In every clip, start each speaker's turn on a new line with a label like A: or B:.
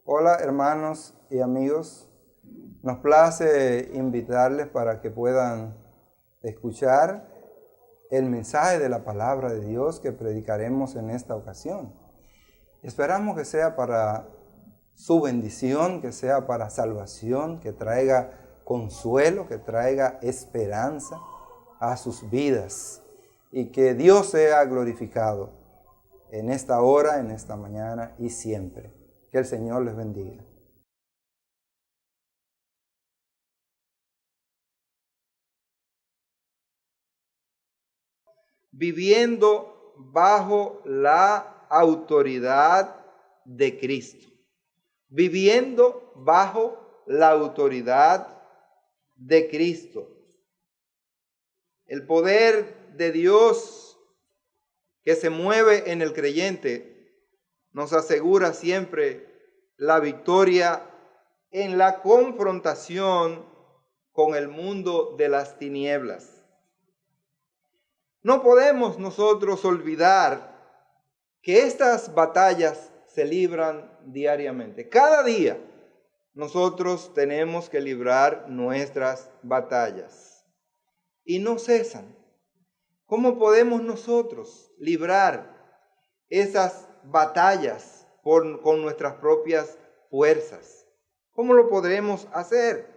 A: Hola hermanos y amigos, nos place invitarles para que puedan escuchar el mensaje de la palabra de Dios que predicaremos en esta ocasión. Esperamos que sea para su bendición, que sea para salvación, que traiga consuelo, que traiga esperanza a sus vidas y que Dios sea glorificado en esta hora, en esta mañana y siempre. Que el Señor les bendiga. Viviendo bajo la autoridad de Cristo. Viviendo bajo la autoridad de Cristo. El poder de Dios que se mueve en el creyente nos asegura siempre la victoria en la confrontación con el mundo de las tinieblas. No podemos nosotros olvidar que estas batallas se libran diariamente. Cada día nosotros tenemos que librar nuestras batallas y no cesan. ¿Cómo podemos nosotros librar esas batallas con nuestras propias fuerzas? ¿Cómo lo podremos hacer?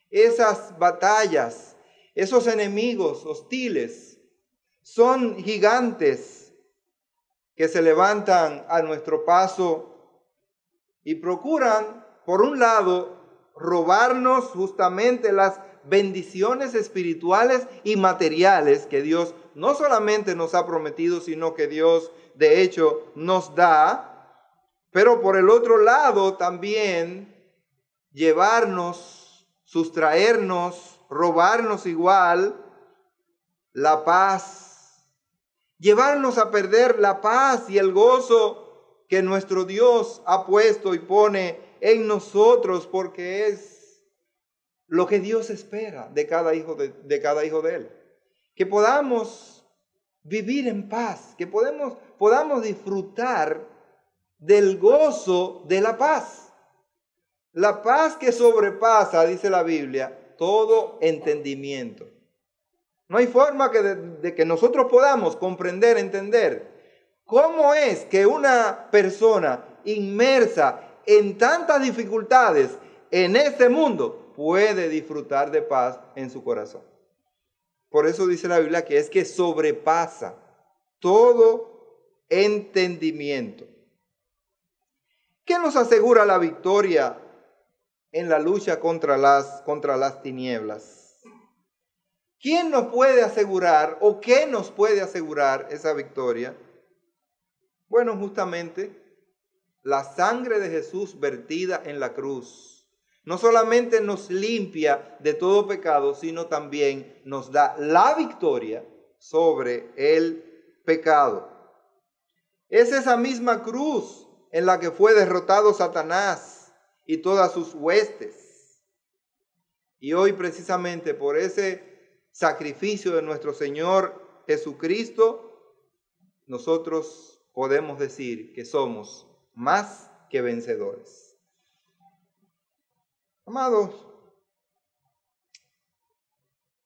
A: Esas batallas, esos enemigos hostiles, son gigantes que se levantan a nuestro paso y procuran, por un lado, robarnos justamente las bendiciones espirituales y materiales que Dios no solamente nos ha prometido, sino que Dios de hecho nos da, pero por el otro lado también llevarnos, sustraernos, robarnos igual la paz, llevarnos a perder la paz y el gozo que nuestro Dios ha puesto y pone en nosotros, porque es lo que Dios espera de cada hijo de Él. Que podamos vivir en paz, que podamos disfrutar del gozo de la paz. La paz que sobrepasa, dice la Biblia, todo entendimiento. No hay forma de que nosotros podamos comprender, entender cómo es que una persona inmersa en tantas dificultades en este mundo puede disfrutar de paz en su corazón. Por eso dice la Biblia que es que sobrepasa todo entendimiento. ¿Qué nos asegura la victoria en la lucha contra las tinieblas? ¿Quién nos puede asegurar o qué nos puede asegurar esa victoria? Bueno, justamente la sangre de Jesús vertida en la cruz no solamente nos limpia de todo pecado, sino también nos da la victoria sobre el pecado. Es esa misma cruz en la que fue derrotado Satanás y todas sus huestes. Y hoy precisamente por ese sacrificio de nuestro Señor Jesucristo, nosotros podemos decir que somos más que vencedores. Amados,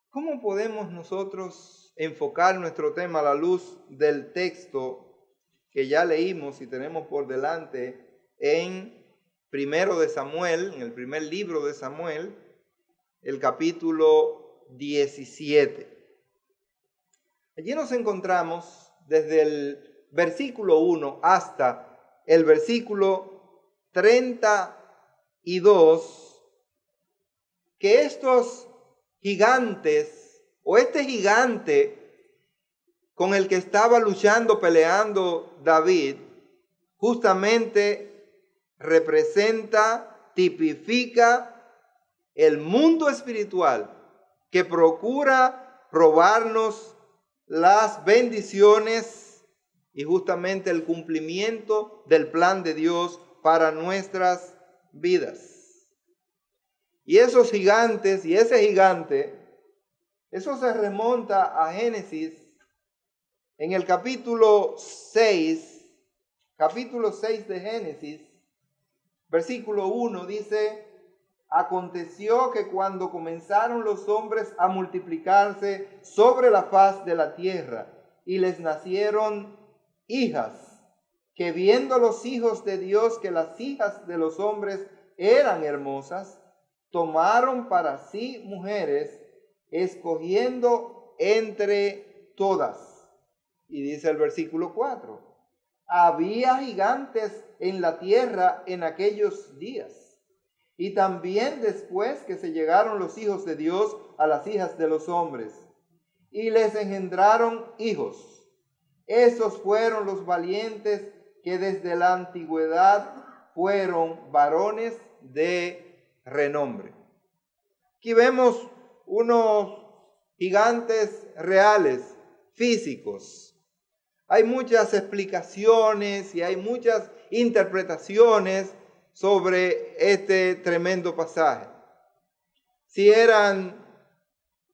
A: ¿cómo podemos nosotros enfocar nuestro tema a la luz del texto que ya leímos y tenemos por delante en Primero de Samuel, en el primer libro de Samuel, el capítulo 17? Allí nos encontramos desde el versículo 1 hasta el versículo 32, que estos gigantes, o este gigante con el que estaba luchando, peleando David, justamente representa, tipifica el mundo espiritual que procura robarnos las bendiciones y justamente el cumplimiento del plan de Dios para nuestras vidas. Y esos gigantes y ese gigante, eso se remonta a Génesis en el capítulo 6 de Génesis, Versículo 1 dice: aconteció que cuando comenzaron los hombres a multiplicarse sobre la faz de la tierra, y les nacieron hijas, que viendo los hijos de Dios que las hijas de los hombres eran hermosas, tomaron para sí mujeres, escogiendo entre todas. Y dice el versículo 4: había gigantes en la tierra en aquellos días. Y también después que se llegaron los hijos de Dios a las hijas de los hombres, y les engendraron hijos. Esos fueron los valientes que desde la antigüedad fueron varones de renombre. Aquí vemos unos gigantes reales, físicos. Hay muchas explicaciones y hay muchas interpretaciones sobre este tremendo pasaje. Si eran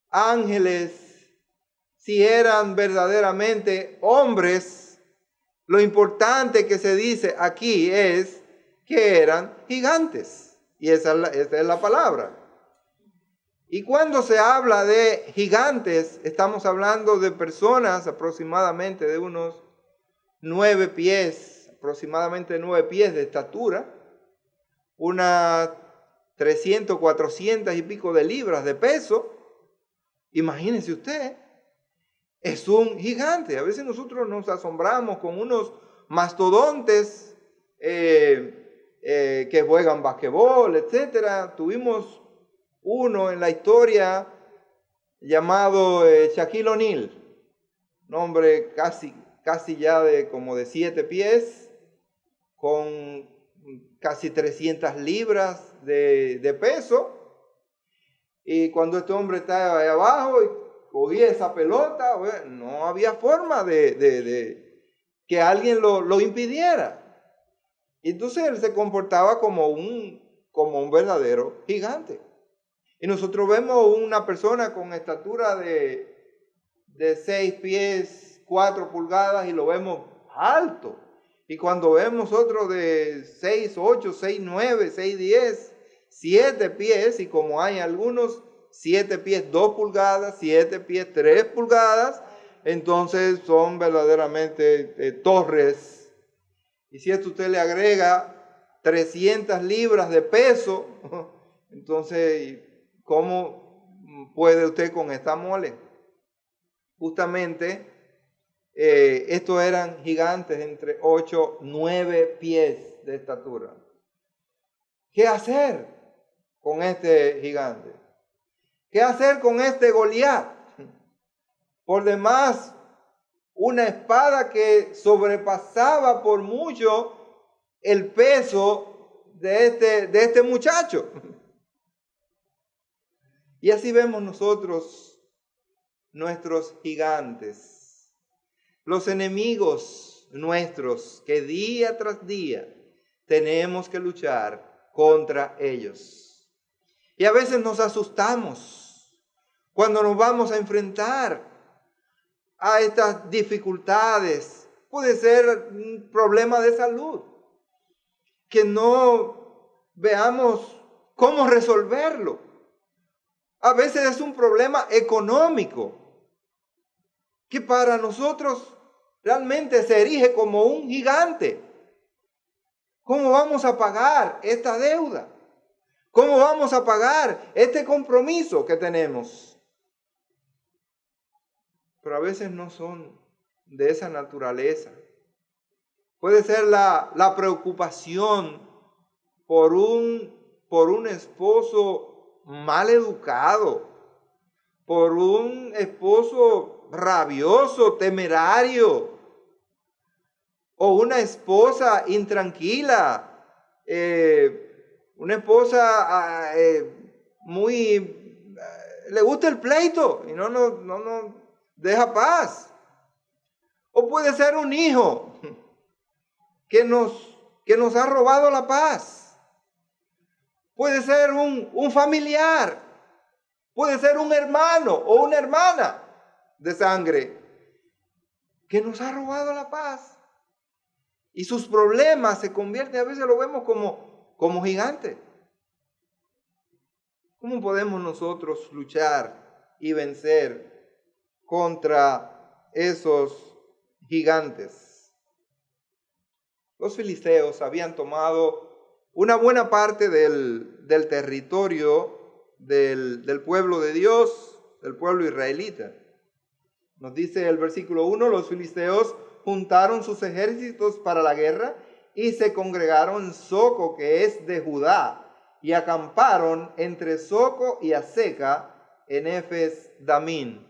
A: ángeles, si eran verdaderamente hombres, lo importante que se dice aquí es que eran gigantes. Y esa es la palabra. Y cuando se habla de gigantes, estamos hablando de personas aproximadamente de unos 9 pies, aproximadamente 9 pies de estatura, unas 300, 400 y pico de libras de peso. Imagínense usted, es un gigante. A veces nosotros nos asombramos con unos mastodontes que juegan basquetbol, etc. Tuvimos uno en la historia llamado Shaquille O'Neal, un hombre casi ya como de 7 pies, con casi 300 libras de peso. Y cuando este hombre estaba ahí abajo y cogía esa pelota, bueno, no había forma de que alguien lo impidiera. Entonces él se comportaba como un verdadero gigante. Y nosotros vemos una persona con estatura de 6 pies, 4 pulgadas y lo vemos alto. Y cuando vemos otro de 6, 8, 6, 9, 6, 10, 7 pies, y como hay algunos 7 pies 2 pulgadas, 7 pies 3 pulgadas, entonces son verdaderamente torres. Y si a esto usted le agrega 300 libras de peso, entonces, ¿cómo puede usted con esta mole? Justamente, estos eran gigantes entre 8, 9 pies de estatura. ¿Qué hacer con este gigante? ¿Qué hacer con este Goliat? Por demás, una espada que sobrepasaba por mucho el peso de este muchacho. Y así vemos nosotros nuestros gigantes, los enemigos nuestros que día tras día tenemos que luchar contra ellos. Y a veces nos asustamos cuando nos vamos a enfrentar a estas dificultades. Puede ser un problema de salud, que no veamos cómo resolverlo. A veces es un problema económico, que para nosotros realmente se erige como un gigante. ¿Cómo vamos a pagar esta deuda? ¿Cómo vamos a pagar este compromiso que tenemos? Pero a veces no son de esa naturaleza. Puede ser la preocupación por un esposo mal educado, por un esposo rabioso, temerario, o una esposa intranquila, una esposa le gusta el pleito y no deja paz. O puede ser un hijo que nos ha robado la paz. Puede ser un familiar, puede ser un hermano o una hermana de sangre que nos ha robado la paz. Y sus problemas se convierten, a veces lo vemos como como gigante. ¿Cómo podemos nosotros luchar y vencer contra esos gigantes? Los filisteos habían tomado una buena parte del territorio del pueblo de Dios, del pueblo israelita. Nos dice el versículo 1, los filisteos juntaron sus ejércitos para la guerra y se congregaron en Soco, que es de Judá, y acamparon entre Soco y Azeca en Efes Damín.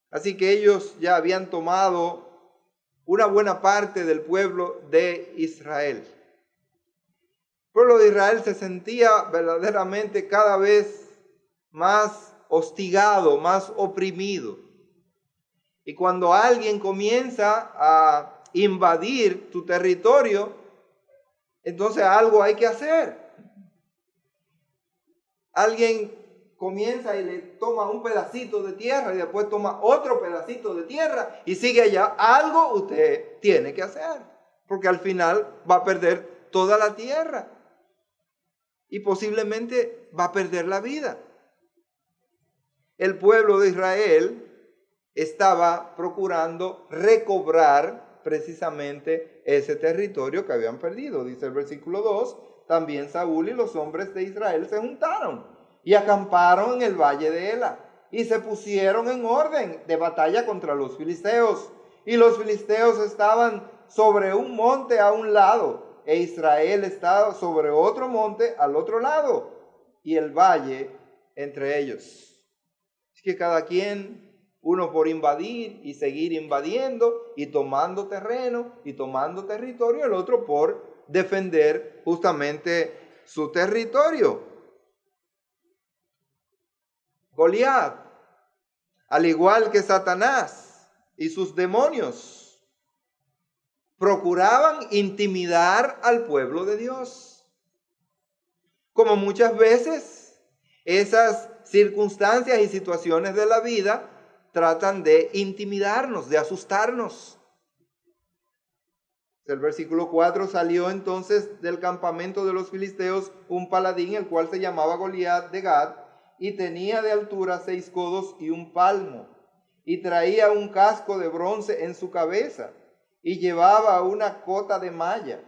A: Así que ellos ya habían tomado una buena parte del pueblo de Israel. El pueblo de Israel se sentía verdaderamente cada vez más hostigado, más oprimido. Y cuando alguien comienza a invadir tu territorio, entonces algo hay que hacer. Alguien comienza y le toma un pedacito de tierra y después toma otro pedacito de tierra y sigue allá. Algo usted tiene que hacer, porque al final va a perder toda la tierra y posiblemente va a perder la vida. El pueblo de Israel estaba procurando recobrar precisamente ese territorio que habían perdido. Dice el versículo 2, también Saúl y los hombres de Israel se juntaron y acamparon en el valle de Ela y se pusieron en orden de batalla contra los filisteos. Y los filisteos estaban sobre un monte a un lado e Israel estaba sobre otro monte al otro lado y el valle entre ellos. Es que cada quien, uno por invadir y seguir invadiendo y tomando terreno y tomando territorio, el otro por defender justamente su territorio. Goliat, al igual que Satanás y sus demonios, procuraban intimidar al pueblo de Dios. Como muchas veces esas circunstancias y situaciones de la vida tratan de intimidarnos, de asustarnos. El versículo 4, salió entonces del campamento de los filisteos un paladín, el cual se llamaba Goliat de Gat, y tenía de altura 6 codos y 1 palmo, y traía un casco de bronce en su cabeza, y llevaba una cota de malla,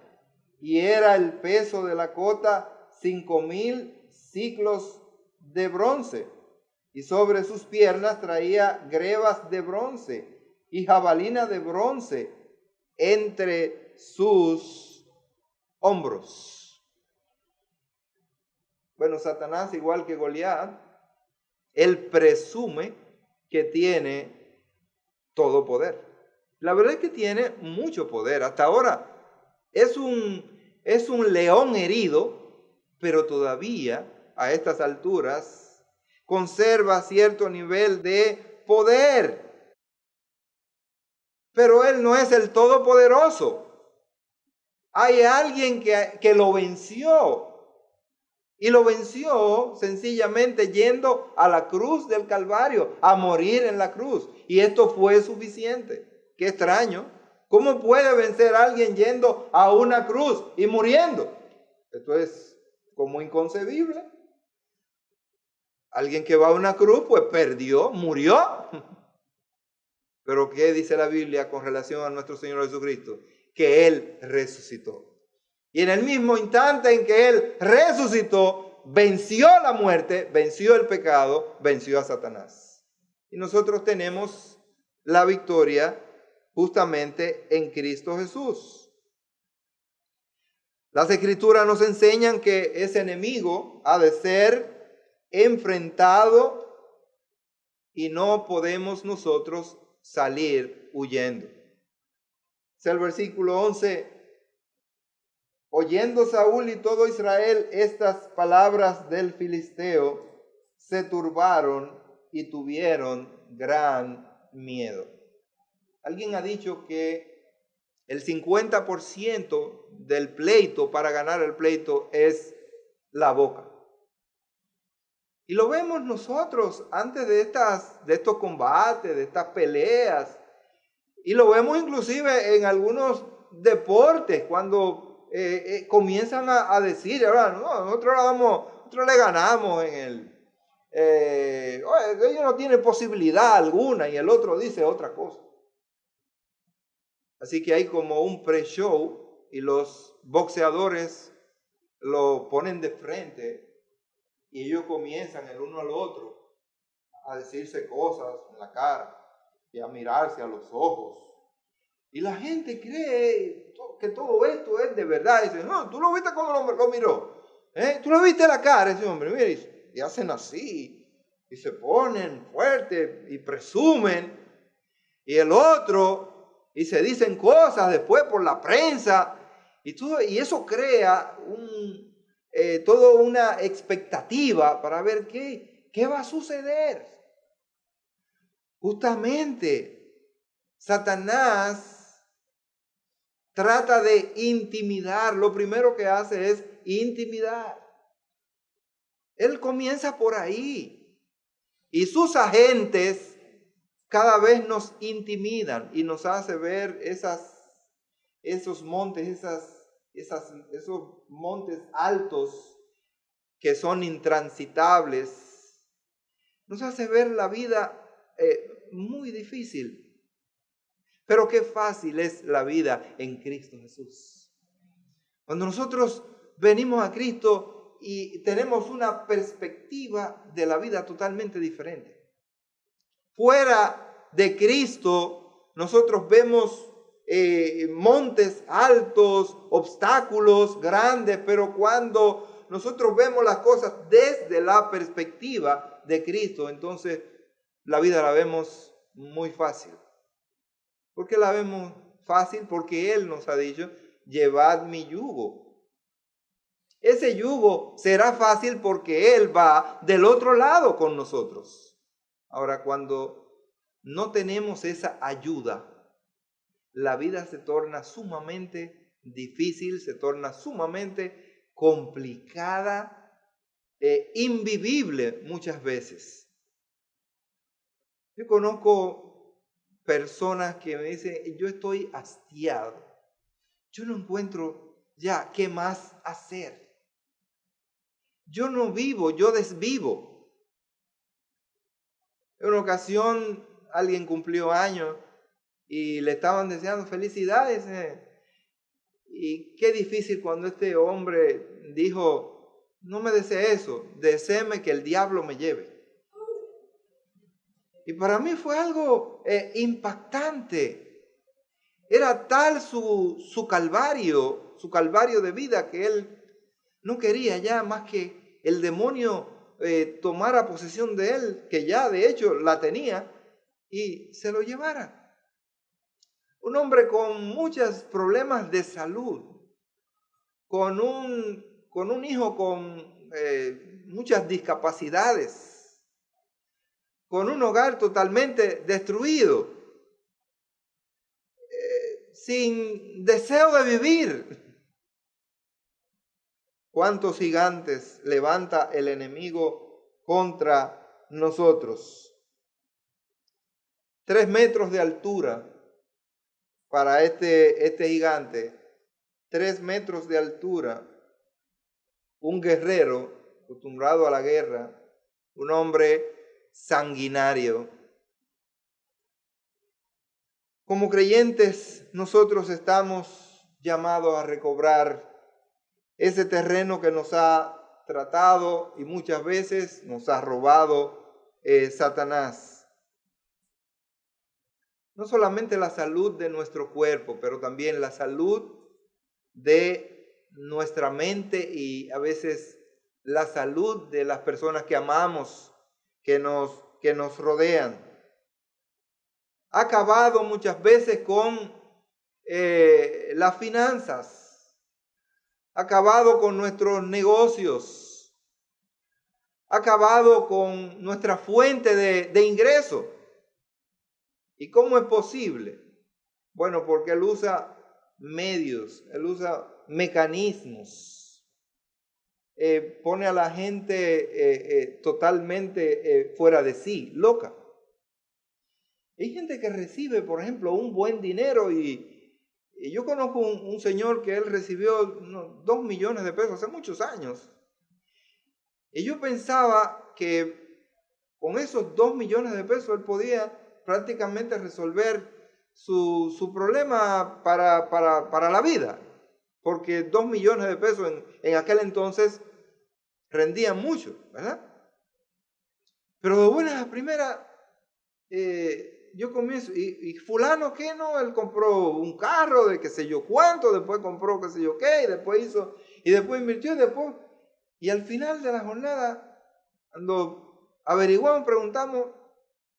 A: y era el peso de la cota 5,000 siclos de bronce, y sobre sus piernas traía grebas de bronce, y jabalina de bronce entre sus hombros. Bueno, Satanás, igual que Goliat, él presume que tiene todo poder. La verdad es que tiene mucho poder. Hasta ahora es un león herido, pero todavía a estas alturas conserva cierto nivel de poder. Pero él no es el todopoderoso. Hay alguien que lo venció. Y lo venció sencillamente yendo a la cruz del Calvario, a morir en la cruz. Y esto fue suficiente. Qué extraño. ¿Cómo puede vencer a alguien yendo a una cruz y muriendo? Esto es como inconcebible. Alguien que va a una cruz, pues perdió, murió. Pero ¿qué dice la Biblia con relación a nuestro Señor Jesucristo? Que Él resucitó. Y en el mismo instante en que Él resucitó, venció la muerte, venció el pecado, venció a Satanás. Y nosotros tenemos la victoria justamente en Cristo Jesús. Las Escrituras nos enseñan que ese enemigo ha de ser enfrentado y no podemos nosotros salir huyendo. Es el versículo 11. Oyendo Saúl y todo Israel estas palabras del filisteo, se turbaron y tuvieron gran miedo. Alguien ha dicho que el 50% del pleito para ganar el pleito es la boca. Y lo vemos nosotros antes de estos combates, de estas peleas. Y lo vemos inclusive en algunos deportes, cuando comienzan a decir, ahora, no, nosotros le ganamos en ellos no tienen posibilidad alguna, y el otro dice otra cosa. Así que hay como un pre-show y los boxeadores lo ponen de frente y ellos comienzan el uno al otro a decirse cosas en la cara y a mirarse a los ojos. Y la gente cree que todo esto es de verdad. Y dice, no, ¿tú lo viste cómo lo miró? ¿Tú lo viste la cara ese hombre? Mira, y hacen así. Y se ponen fuertes y presumen. Y el otro, y se dicen cosas después por la prensa. Y eso crea toda una expectativa para ver qué va a suceder. Justamente, Satanás trata de intimidar. Lo primero que hace es intimidar. Él comienza por ahí. Y sus agentes cada vez nos intimidan y nos hace ver esos montes, esos montes altos que son intransitables. Nos hace ver la vida muy difícil. Pero qué fácil es la vida en Cristo Jesús. Cuando nosotros venimos a Cristo y tenemos una perspectiva de la vida totalmente diferente. Fuera de Cristo, nosotros vemos montes altos, obstáculos grandes, pero cuando nosotros vemos las cosas desde la perspectiva de Cristo, entonces la vida la vemos muy fácil. ¿Por qué la vemos fácil? Porque Él nos ha dicho, llevad mi yugo. Ese yugo será fácil porque Él va del otro lado con nosotros. Ahora, cuando no tenemos esa ayuda, la vida se torna sumamente difícil, se torna sumamente complicada, invivible muchas veces. Yo conozco personas que me dicen, yo estoy hastiado, yo no encuentro ya qué más hacer. Yo no vivo, yo desvivo. En una ocasión alguien cumplió años y le estaban deseando felicidades. Y qué difícil cuando este hombre dijo, no me desee eso, deséeme que el diablo me lleve. Y para mí fue algo impactante. Era tal su calvario de vida, que él no quería ya más que el demonio tomara posesión de él, que ya de hecho la tenía, y se lo llevara. Un hombre con muchos problemas de salud, con un hijo con muchas discapacidades, con un hogar totalmente destruido, sin deseo de vivir. ¿Cuántos gigantes levanta el enemigo contra nosotros? 3 metros de altura para este gigante. 3 metros de altura. Un guerrero acostumbrado a la guerra. Un hombre sanguinario. Como creyentes, nosotros estamos llamados a recobrar ese terreno que nos ha tratado y muchas veces nos ha robado Satanás. No solamente la salud de nuestro cuerpo, pero también la salud de nuestra mente y a veces la salud de las personas que amamos, que nos rodean. Ha acabado muchas veces con las finanzas, ha acabado con nuestros negocios, ha acabado con nuestra fuente de ingreso. ¿Y cómo es posible? Bueno, porque Él usa medios, Él usa mecanismos. Pone a la gente totalmente fuera de sí, loca. Hay gente que recibe, por ejemplo, un buen dinero y Y yo conozco un señor que él recibió 2 millones de pesos hace muchos años. Y yo pensaba que con esos 2 millones de pesos él podía prácticamente resolver su problema para la vida. Porque 2 millones de pesos en aquel entonces rendían mucho, ¿verdad? Pero de buenas a primeras, yo comienzo, y fulano que no, él compró un carro de qué sé yo cuánto, después compró qué sé yo qué, y después hizo, y después invirtió, y al final de la jornada, cuando averiguamos, preguntamos,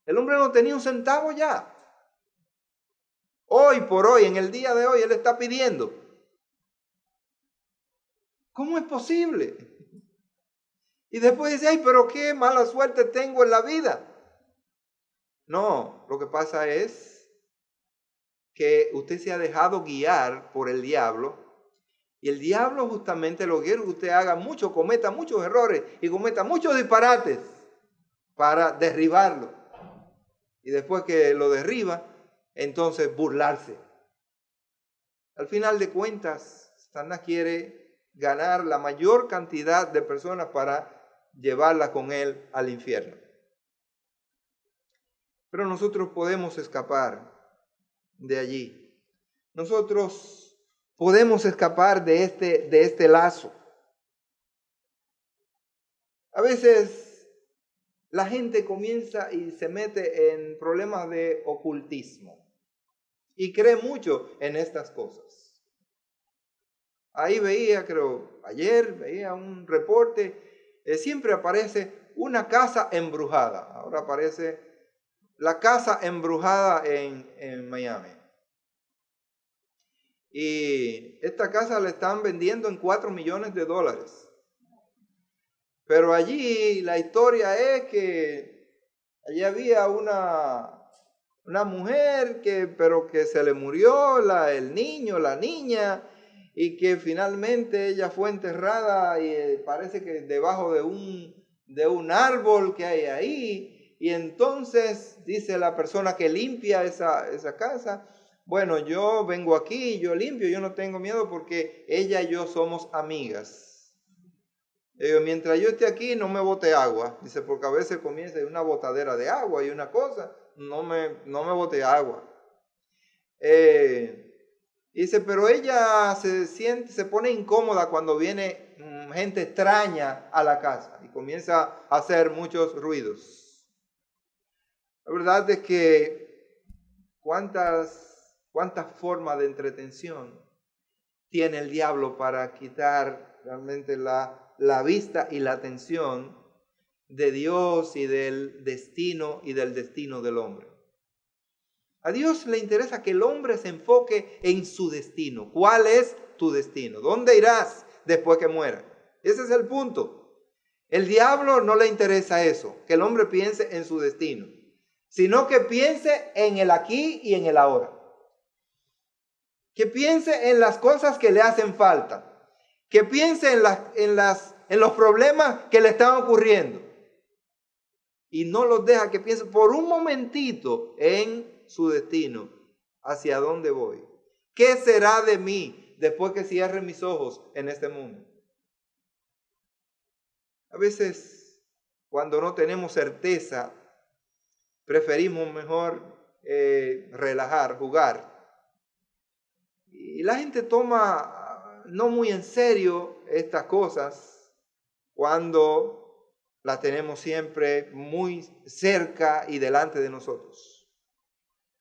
A: el hombre no tenía un centavo ya. Hoy por hoy, en el día de hoy, él está pidiendo. ¿Cómo es posible? Y después dice, ay, pero qué mala suerte tengo en la vida. No, lo que pasa es que usted se ha dejado guiar por el diablo, y el diablo justamente lo quiere que usted haga mucho, cometa muchos errores y cometa muchos disparates para derribarlo. Y después que lo derriba, entonces burlarse. Al final de cuentas, Satanás quiere ganar la mayor cantidad de personas para llevarlas con él al infierno. Pero nosotros podemos escapar de allí. Nosotros podemos escapar de este lazo. A veces la gente comienza y se mete en problemas de ocultismo y cree mucho en estas cosas. Ahí veía, creo, ayer veía un reporte, siempre aparece una casa embrujada. Ahora aparece la casa embrujada en Miami. Y esta casa la están vendiendo en $4 millones. Pero allí la historia es que allí había una mujer pero que se le murió el niño, la niña, y que finalmente ella fue enterrada y parece que debajo de un árbol que hay ahí. Y entonces dice la persona que limpia esa casa, bueno, yo vengo aquí, yo limpio, yo no tengo miedo porque ella y yo somos amigas. Mientras yo esté aquí no me bote agua, dice, porque a veces comienza una botadera de agua y una cosa, no me bote agua. Dice, pero ella se pone incómoda cuando viene gente extraña a la casa y comienza a hacer muchos ruidos. La verdad es que cuántas formas de entretención tiene el diablo para quitar realmente la vista y la atención de Dios y del destino del hombre. A Dios le interesa que el hombre se enfoque en su destino. ¿Cuál es tu destino? ¿Dónde irás después que muera? Ese es el punto. El diablo no le interesa eso, que el hombre piense en su destino, sino que piense en el aquí y en el ahora. Que piense en las cosas que le hacen falta. Que piense en los problemas que le están ocurriendo. Y no los deja que piense por un momentito en su destino. ¿Hacia dónde voy? ¿Qué será de mí después que cierre mis ojos en este mundo? A veces, cuando no tenemos certeza, preferimos mejor relajar, jugar. Y la gente toma no muy en serio estas cosas cuando las tenemos siempre muy cerca y delante de nosotros.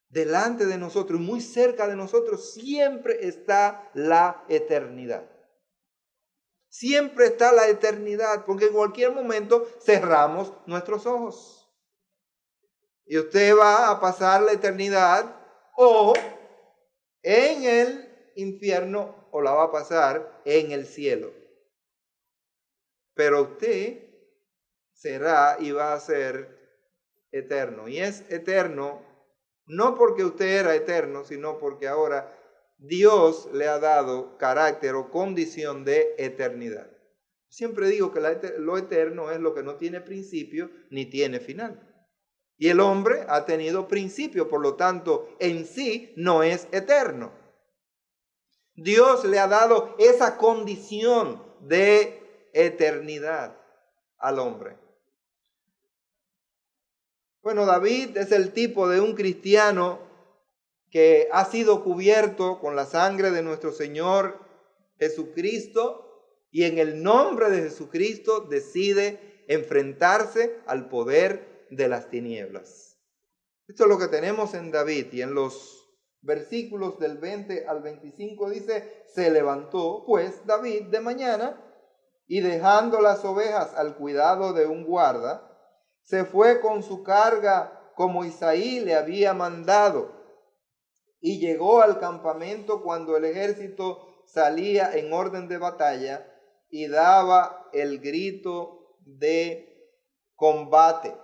A: Delante de nosotros, muy cerca de nosotros, siempre está la eternidad. Siempre está la eternidad, porque en cualquier momento cerramos nuestros ojos. Y usted va a pasar la eternidad o en el infierno o la va a pasar en el cielo. Pero usted será y va a ser eterno. Y es eterno no porque usted era eterno, sino porque ahora Dios le ha dado carácter o condición de eternidad. Siempre digo que lo eterno es lo que no tiene principio ni tiene final. Y el hombre ha tenido principio, por lo tanto, en sí no es eterno. Dios le ha dado esa condición de eternidad al hombre. Bueno, David es el tipo de un cristiano que ha sido cubierto con la sangre de nuestro Señor Jesucristo, y en el nombre de Jesucristo decide enfrentarse al poder de las tinieblas. Esto es lo que tenemos en David, y en los versículos del 20 al 25 dice: se levantó pues David de mañana, y dejando las ovejas al cuidado de un guarda, se fue con su carga como Isaí le había mandado, y llegó al campamento cuando el ejército salía en orden de batalla y daba el grito de combate.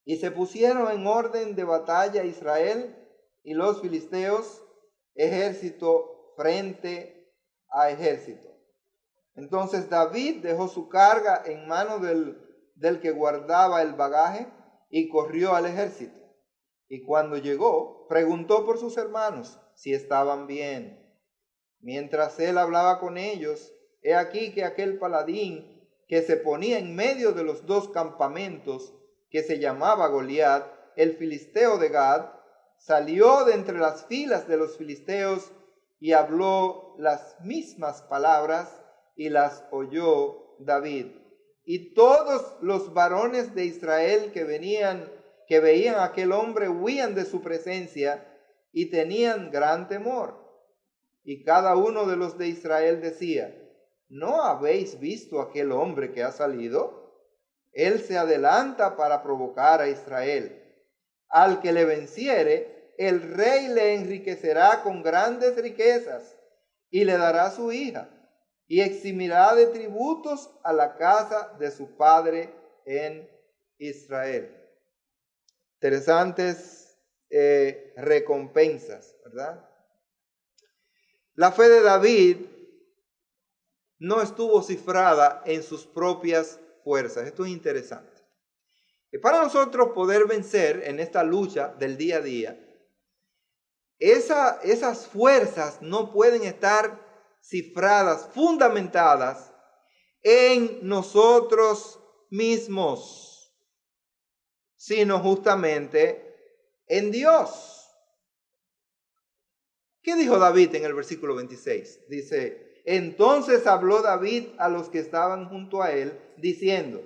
A: Y se pusieron en orden de batalla Israel y los filisteos, ejército frente a ejército. Entonces David dejó su carga en manos del que guardaba el bagaje y corrió al ejército. Y cuando llegó, preguntó por sus hermanos si estaban bien. Mientras él hablaba con ellos, he aquí que aquel paladín que se ponía en medio de los dos campamentos, que se llamaba Goliat, el filisteo de Gad, salió de entre las filas de los filisteos y habló las mismas palabras, y las oyó David. Y todos los varones de Israel que veían a aquel hombre, huían de su presencia y tenían gran temor. Y cada uno de los de Israel decía: ¿no habéis visto aquel hombre que ha salido? Él se adelanta para provocar a Israel. Al que le venciere, el rey le enriquecerá con grandes riquezas y le dará su hija, y eximirá de tributos a la casa de su padre en Israel. Interesantes recompensas, ¿verdad? La fe de David no estuvo cifrada en sus propias fuerzas. Esto es interesante. Y para nosotros poder vencer en esta lucha del día a día, esas fuerzas no pueden estar cifradas, fundamentadas en nosotros mismos, sino justamente en Dios. ¿Qué dijo David en el versículo 26? Dice: entonces habló David a los que estaban junto a él, diciendo: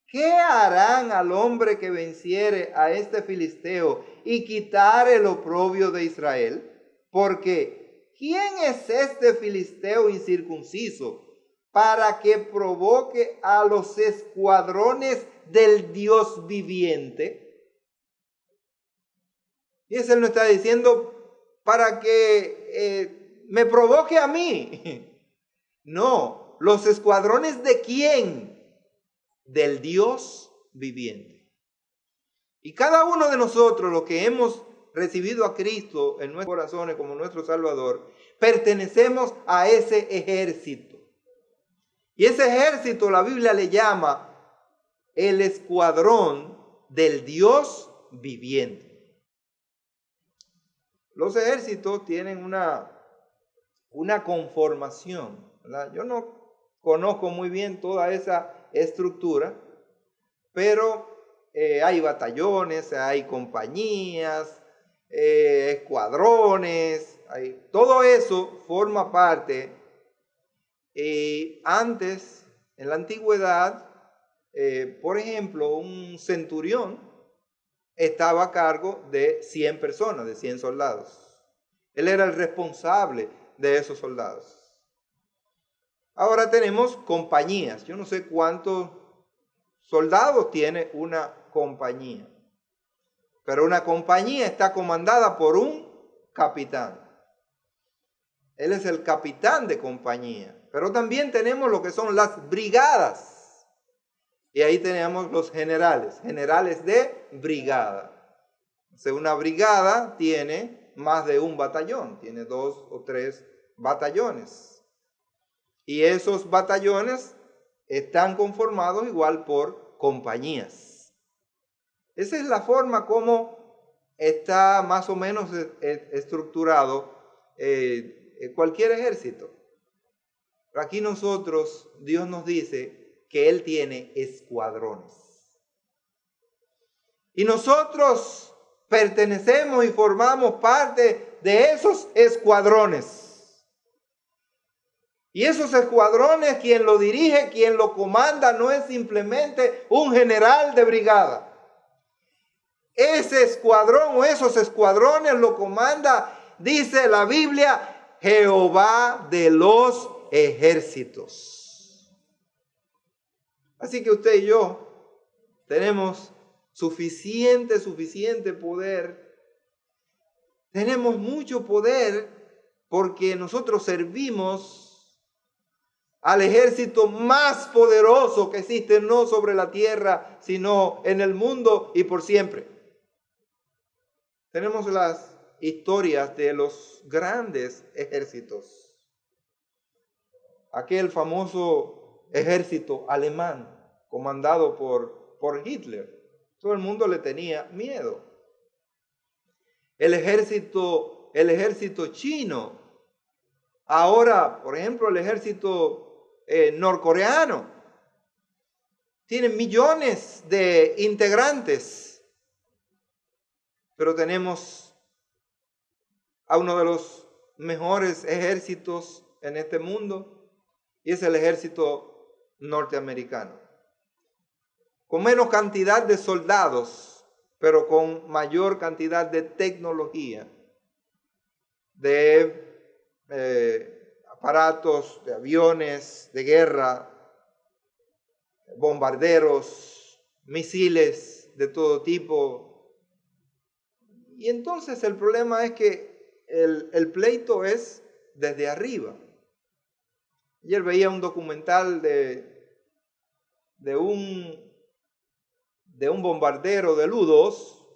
A: ¿qué harán al hombre que venciere a este filisteo y quitare el oprobio de Israel? Porque ¿quién es este filisteo incircunciso para que provoque a los escuadrones del Dios viviente? Y él no está diciendo para que me provoque a mí. No, los escuadrones ¿de quién? Del Dios viviente. Y cada uno de nosotros, los que hemos recibido a Cristo en nuestros corazones como nuestro Salvador, pertenecemos a ese ejército. Y ese ejército la Biblia le llama el escuadrón del Dios viviente. Los ejércitos tienen una conformación, ¿verdad? Yo no conozco muy bien toda esa estructura, pero hay batallones, hay compañías, escuadrones, todo eso forma parte. Antes, en la antigüedad, por ejemplo, un centurión estaba a cargo de 100 personas, de 100 soldados. Él era el responsable de esos soldados. Ahora tenemos compañías. Yo no sé cuántos soldados tiene una compañía, pero una compañía está comandada por un capitán. Él es el capitán de compañía. Pero también tenemos lo que son las brigadas. Y ahí tenemos los generales de brigada. O sea, una brigada tiene más de un batallón, tiene 2 o 3 batallones. Y esos batallones están conformados igual por compañías. Esa es la forma como está más o menos estructurado cualquier ejército. Pero aquí Dios nos dice que Él tiene escuadrones. Y nosotros pertenecemos y formamos parte de esos escuadrones. Y esos escuadrones, quien lo dirige, quien lo comanda, no es simplemente un general de brigada. Ese escuadrón o esos escuadrones lo comanda, dice la Biblia, Jehová de los ejércitos. Así que usted y yo tenemos suficiente poder. Tenemos mucho poder porque nosotros servimos al ejército más poderoso que existe, no sobre la tierra, sino en el mundo y por siempre. Tenemos las historias de los grandes ejércitos. Aquel famoso ejército alemán comandado por Hitler. Todo el mundo le tenía miedo. El ejército chino. Ahora, por ejemplo, el ejército norcoreano. Tienen millones de integrantes. Pero tenemos a uno de los mejores ejércitos en este mundo, y es el ejército norteamericano. Con menos cantidad de soldados, pero con mayor cantidad de tecnología, de aparatos, de aviones de guerra, bombarderos, misiles de todo tipo. Y entonces el problema es que el pleito es desde arriba. Ayer veía un documental de un bombardero del U-2,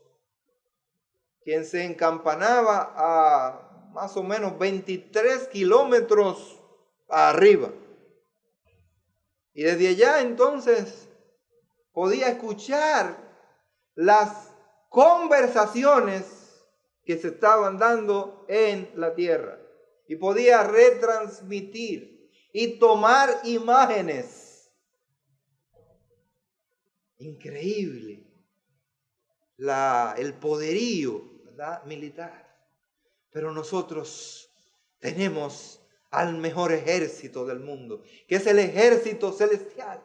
A: quien se encampanaba a más o menos 23 kilómetros arriba. Y desde allá entonces podía escuchar las conversaciones que se estaban dando en la tierra. Y podía retransmitir y tomar imágenes. Increíble el poderío, ¿verdad?, militar. Pero nosotros tenemos al mejor ejército del mundo, que es el ejército celestial.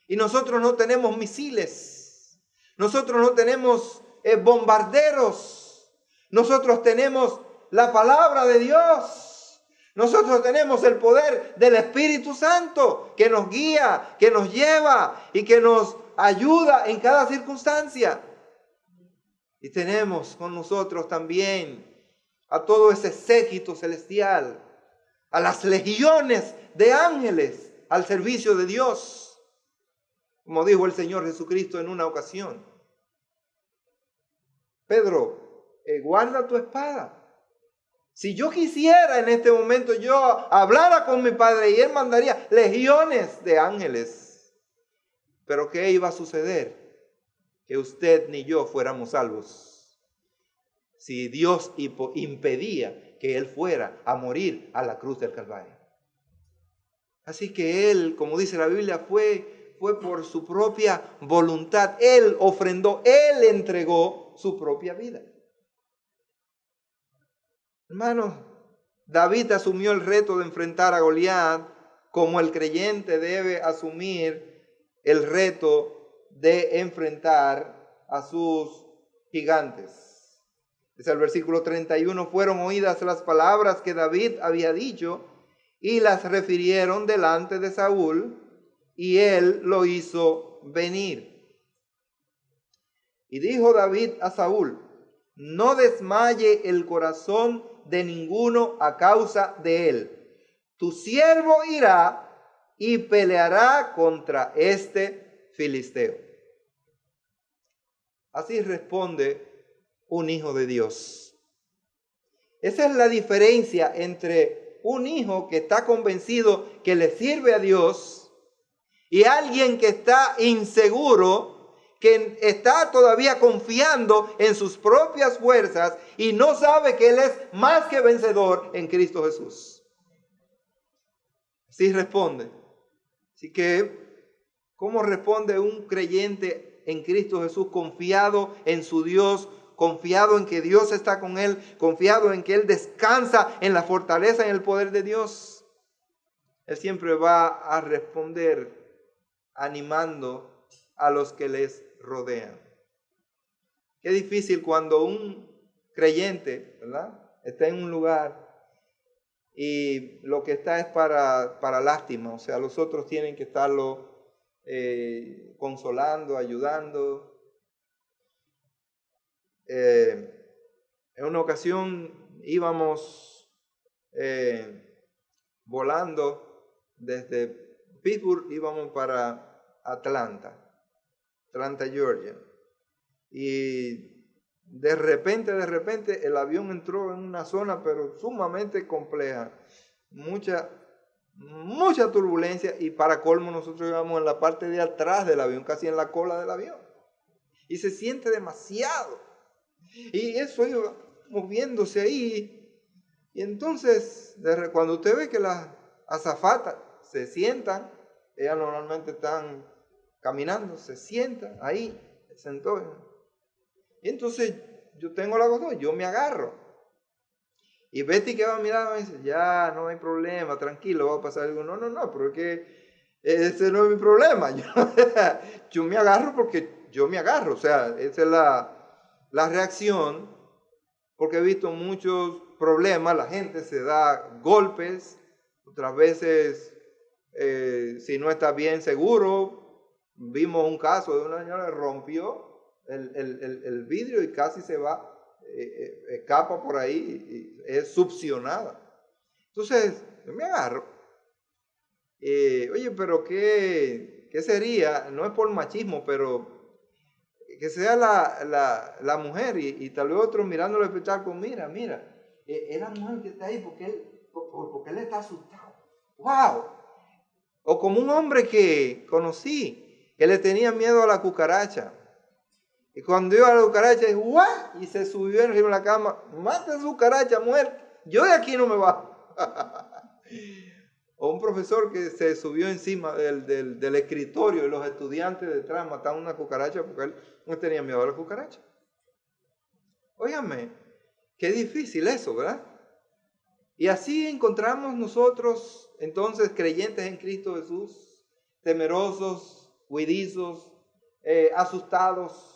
A: Y nosotros no tenemos misiles, nosotros no tenemos bombarderos, nosotros tenemos la palabra de Dios, nosotros tenemos el poder del Espíritu Santo que nos guía, que nos lleva y que nos ayuda en cada circunstancia. Y tenemos con nosotros también a todo ese séquito celestial, a las legiones de ángeles al servicio de Dios, como dijo el Señor Jesucristo en una ocasión: Pedro, guarda tu espada. Si yo quisiera en este momento, yo hablara con mi Padre y Él mandaría legiones de ángeles. Pero ¿qué iba a suceder? Que usted ni yo fuéramos salvos, si Dios impedía que Él fuera a morir a la cruz del Calvario. Así que Él, como dice la Biblia, fue por su propia voluntad. Él ofrendó, Él entregó su propia vida. Hermanos, David asumió el reto de enfrentar a Goliat como el creyente debe asumir el reto de enfrentar a sus gigantes. Dice el versículo 31, fueron oídas las palabras que David había dicho y las refirieron delante de Saúl, y él lo hizo venir. Y dijo David a Saúl: no desmaye el corazón de ninguno a causa de él. Tu siervo irá y peleará contra este filisteo. Así responde un hijo de Dios. Esa es la diferencia entre un hijo que está convencido que le sirve a Dios y alguien que está inseguro, que está todavía confiando en sus propias fuerzas y no sabe que Él es más que vencedor en Cristo Jesús. Sí responde. Así que, ¿cómo responde un creyente en Cristo Jesús confiado en su Dios, confiado en que Dios está con él, confiado en que él descansa en la fortaleza y en el poder de Dios? Él siempre va a responder animando a los que les rodean. Qué difícil cuando un creyente, ¿verdad?, está en un lugar y lo que está es para lástima. O sea, los otros tienen que estarlo consolando, ayudando. En una ocasión íbamos volando desde Pittsburgh, íbamos para Atlanta, Georgia. Y de repente el avión entró en una zona pero sumamente compleja, mucha turbulencia, y para colmo nosotros íbamos en la parte de atrás del avión, casi en la cola del avión, y se siente demasiado, y eso iba moviéndose ahí, y entonces cuando usted ve que las azafatas se sientan, ellas normalmente están caminando, se sientan ahí, se sentó. Y entonces yo tengo la cosa, yo me agarro. Y Betty, que va a mirar, me dice, ya, no hay problema, tranquilo, va a pasar algo. No, pero es que ese no es mi problema. Yo me agarro porque yo me agarro. O sea, esa es la reacción, porque he visto muchos problemas, la gente se da golpes, otras veces, si no está bien seguro. Vimos un caso de una señora que rompió el vidrio y casi se va, escapa por ahí y es succionada. Entonces, yo me agarro. Oye, pero ¿qué sería? No es por machismo, pero que sea la mujer y tal vez otro mirándolo espectáculo, mira, es la mujer que está ahí porque él está asustado. ¡Wow! O como un hombre que conocí, que le tenía miedo a la cucaracha. Y cuando iba a la cucaracha, y se subió encima de la cama, mate su cucaracha, muerte, yo de aquí no me bajo. O un profesor que se subió encima del escritorio y los estudiantes detrás mataron una cucaracha porque él no tenía miedo a la cucaracha. Óigame, qué difícil eso, ¿verdad? Y así encontramos nosotros, entonces, creyentes en Cristo Jesús, temerosos, huidizos, asustados,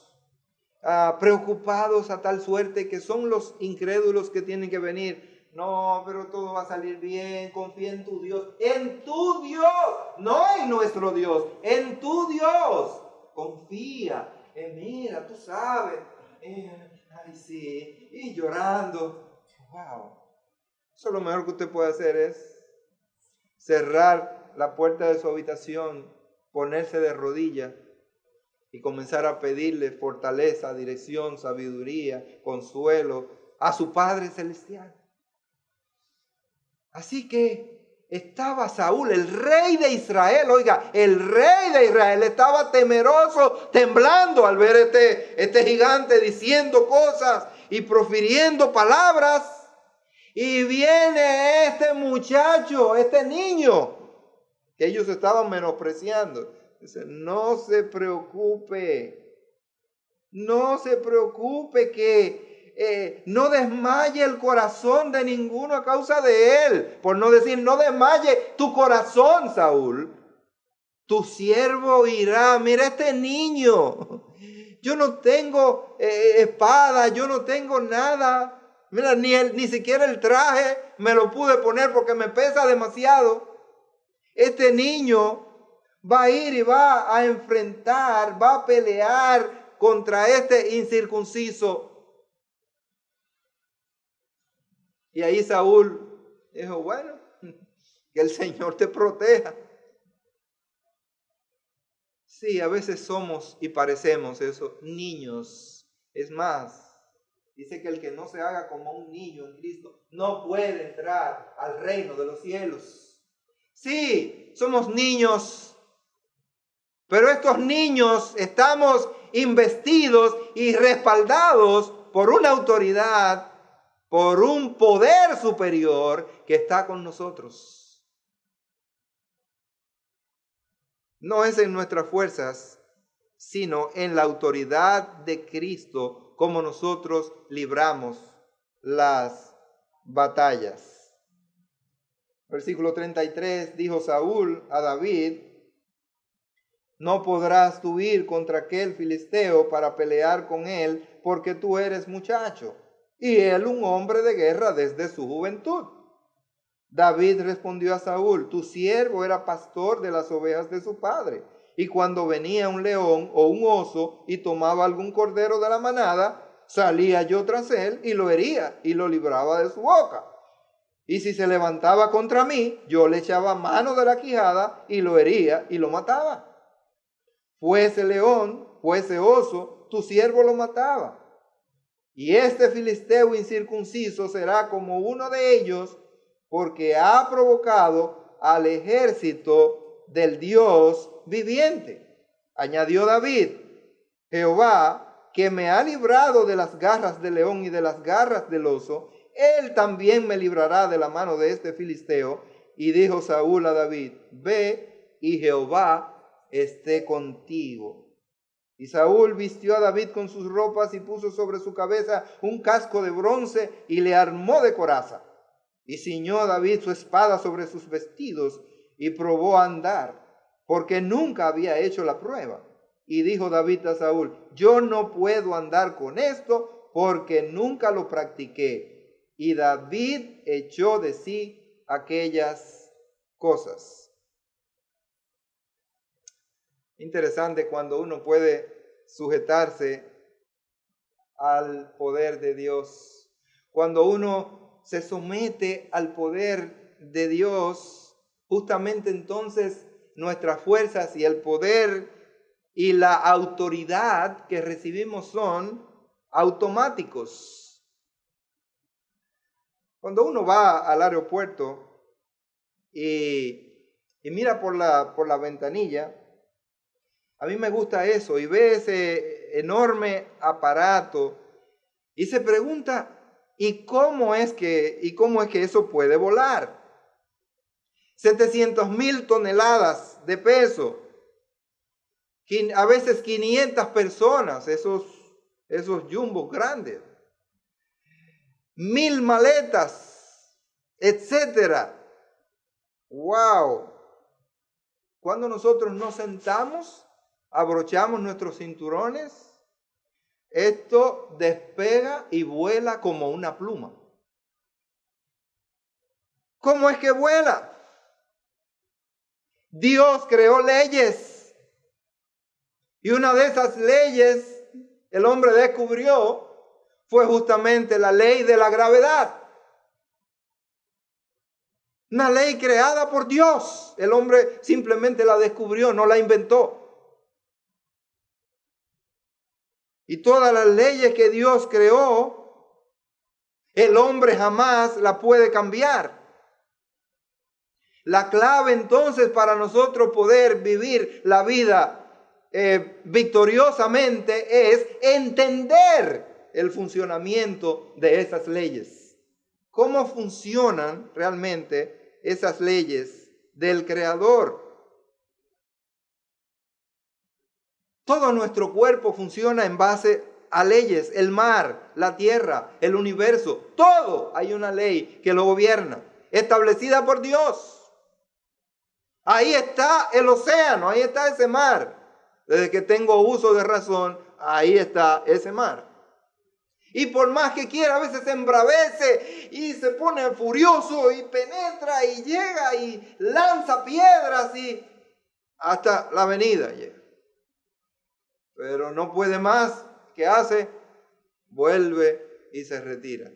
A: preocupados a tal suerte que son los incrédulos que tienen que venir. No, pero todo va a salir bien, confía en tu Dios. En tu Dios, no en nuestro Dios, en tu Dios. Confía, mira, tú sabes. Ay, sí, y llorando. Wow. Eso lo mejor que usted puede hacer es cerrar la puerta de su habitación, ponerse de rodillas y comenzar a pedirle fortaleza, dirección, sabiduría, consuelo a su Padre Celestial. Así que estaba Saúl, el rey de Israel, oiga, el rey de Israel estaba temeroso, temblando al ver este gigante diciendo cosas y profiriendo palabras. Y viene este muchacho, este niño, que ellos estaban menospreciando. Dice, no se preocupe que no desmaye el corazón de ninguno a causa de él. Por no decir, no desmaye tu corazón, Saúl. Tu siervo irá. Mira este niño. Yo no tengo espada, yo no tengo nada. Mira, ni siquiera el traje me lo pude poner porque me pesa demasiado. Este niño va a ir y va a enfrentar, va a pelear contra este incircunciso. Y ahí Saúl dijo, bueno, que el Señor te proteja. Sí, a veces somos y parecemos eso, niños. Es más, dice que el que no se haga como un niño en Cristo no puede entrar al reino de los cielos. Sí, somos niños, pero estos niños estamos investidos y respaldados por una autoridad, por un poder superior que está con nosotros. No es en nuestras fuerzas, sino en la autoridad de Cristo como nosotros libramos las batallas. Versículo 33, dijo Saúl a David: no podrás tú ir contra aquel filisteo para pelear con él, porque tú eres muchacho, y él un hombre de guerra desde su juventud. David respondió a Saúl: tu siervo era pastor de las ovejas de su padre, y cuando venía un león o un oso y tomaba algún cordero de la manada, salía yo tras él y lo hería y lo libraba de su boca. Y si se levantaba contra mí, yo le echaba mano de la quijada y lo hería y lo mataba. Fuese león, fuese oso, tu siervo lo mataba. Y este filisteo incircunciso será como uno de ellos, porque ha provocado al ejército del Dios viviente. Añadió David: Jehová, que me ha librado de las garras del león y de las garras del oso, él también me librará de la mano de este filisteo. Y dijo Saúl a David: ve, y Jehová esté contigo. Y Saúl vistió a David con sus ropas y puso sobre su cabeza un casco de bronce y le armó de coraza. Y ciñó David su espada sobre sus vestidos y probó a andar, porque nunca había hecho la prueba. Y dijo David a Saúl: yo no puedo andar con esto porque nunca lo practiqué. Y David echó de sí aquellas cosas. Interesante cuando uno puede sujetarse al poder de Dios. Cuando uno se somete al poder de Dios, justamente entonces nuestras fuerzas y el poder y la autoridad que recibimos son automáticos. Cuando uno va al aeropuerto y mira por la ventanilla, a mí me gusta eso, y ve ese enorme aparato y se pregunta: ¿y cómo es que eso puede volar? 700,000 toneladas de peso, a veces 500 personas, esos jumbos grandes, 1,000 maletas, etcétera. ¡Wow! Cuando nosotros nos sentamos, abrochamos nuestros cinturones, esto despega y vuela como una pluma. ¿Cómo es que vuela? Dios creó leyes. Y una de esas leyes el hombre descubrió fue justamente la ley de la gravedad. Una ley creada por Dios. El hombre simplemente la descubrió, no la inventó. Y todas las leyes que Dios creó, el hombre jamás la puede cambiar. La clave entonces para nosotros poder vivir la vida victoriosamente es entender el funcionamiento de esas leyes. ¿Cómo funcionan realmente esas leyes del Creador? Todo nuestro cuerpo funciona en base a leyes. El mar, la tierra, el universo, todo hay una ley que lo gobierna, establecida por Dios. Ahí está el océano, ahí está ese mar. Desde que tengo uso de razón, ahí está ese mar. Y por más que quiera, a veces se embravece y se pone furioso y penetra y llega y lanza piedras y hasta la avenida llega. Pero no puede más. ¿Qué hace? Vuelve y se retira.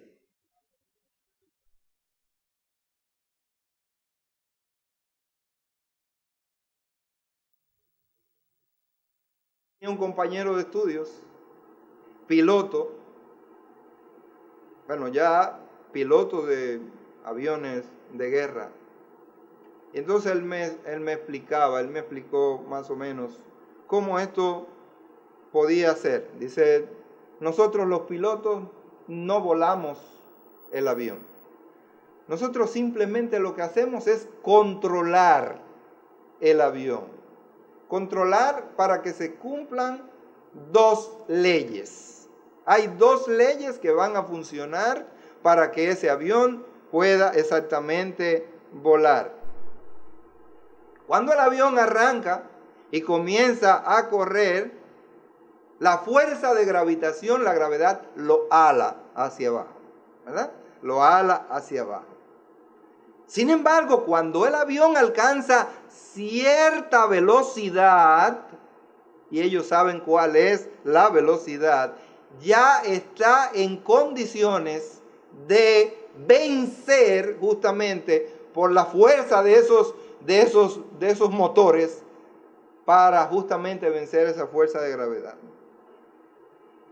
A: Tenía un compañero de estudios, piloto, bueno, ya piloto de aviones de guerra. Y entonces él me explicó más o menos cómo esto podía hacer. Dice, nosotros los pilotos no volamos el avión. Nosotros simplemente lo que hacemos es controlar el avión. Controlar para que se cumplan dos leyes. Hay dos leyes que van a funcionar para que ese avión pueda exactamente volar. Cuando el avión arranca y comienza a correr, la fuerza de gravitación, la gravedad, lo ala hacia abajo, ¿verdad? Lo ala hacia abajo. Sin embargo, cuando el avión alcanza cierta velocidad, y ellos saben cuál es la velocidad, ya está en condiciones de vencer justamente por la fuerza de esos motores para justamente vencer esa fuerza de gravedad.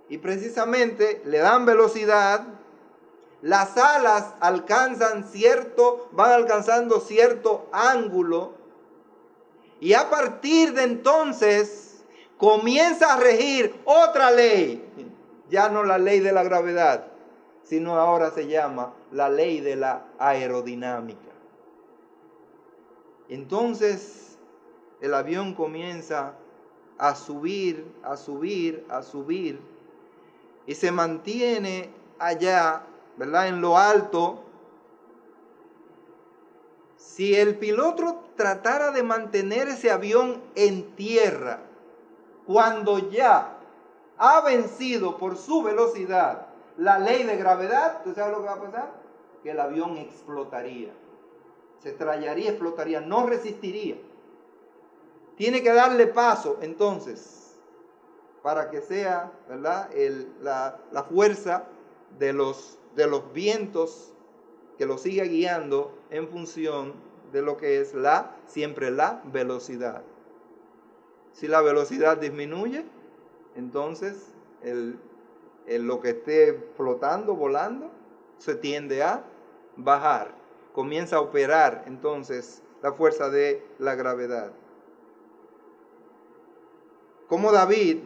A: Y precisamente le dan velocidad, las alas van alcanzando cierto ángulo, y a partir de entonces comienza a regir otra ley, ya no la ley de la gravedad, sino ahora se llama la ley de la aerodinámica. Entonces el avión comienza a subir, y se mantiene allá, ¿verdad?, en lo alto. Si el piloto tratara de mantener ese avión en tierra, cuando ya ha vencido por su velocidad la ley de gravedad, ¿tú sabes lo que va a pasar? Que el avión explotaría. Se estrellaría, explotaría, no resistiría. Tiene que darle paso, entonces, para que sea, ¿verdad?, la fuerza de los vientos que lo siga guiando en función de lo que es siempre la velocidad. Si la velocidad disminuye, entonces lo que esté flotando, volando, se tiende a bajar. Comienza a operar entonces la fuerza de la gravedad. Como David,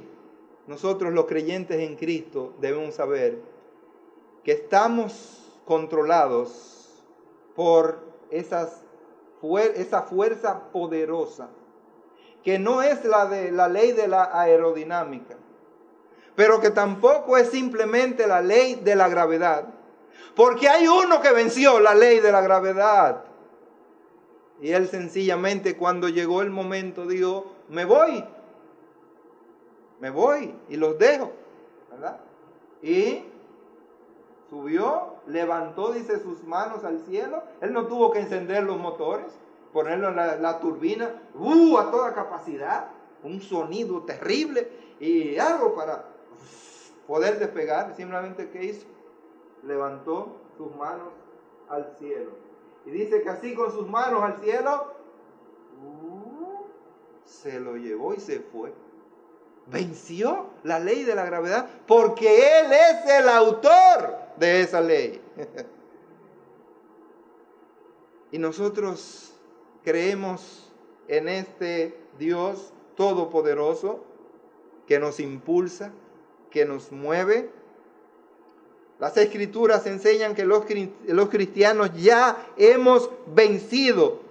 A: nosotros los creyentes en Cristo debemos saber que estamos controlados por esa fuerza poderosa, que no es la ley de la aerodinámica, pero que tampoco es simplemente la ley de la gravedad, porque hay uno que venció la ley de la gravedad. Y él sencillamente, cuando llegó el momento, dijo, me voy y los dejo, ¿verdad? Y subió, levantó, dice, sus manos al cielo. Él no tuvo que encender los motores, ponerlo en la turbina, a toda capacidad, un sonido terrible y algo para poder despegar. Simplemente, ¿qué hizo? Levantó sus manos al cielo. Y dice que así, con sus manos al cielo, se lo llevó y se fue. Venció la ley de la gravedad porque Él es el autor de esa ley. Y nosotros creemos en este Dios todopoderoso que nos impulsa, que nos mueve. Las Escrituras enseñan que los cristianos ya hemos vencido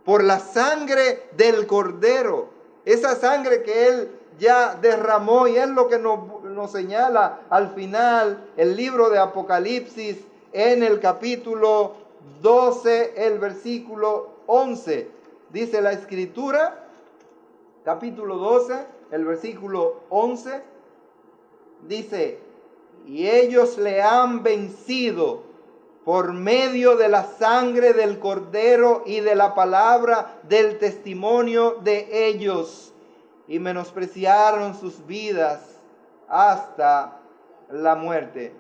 A: por la sangre del Cordero. Esa sangre que Él ya derramó, y es lo que nos señala al final el libro de Apocalipsis en el capítulo 12, el versículo 11. Dice la Escritura, capítulo 12, el versículo 11, dice, y ellos le han vencido por medio de la sangre del Cordero y de la palabra del testimonio de ellos, y menospreciaron sus vidas hasta la muerte.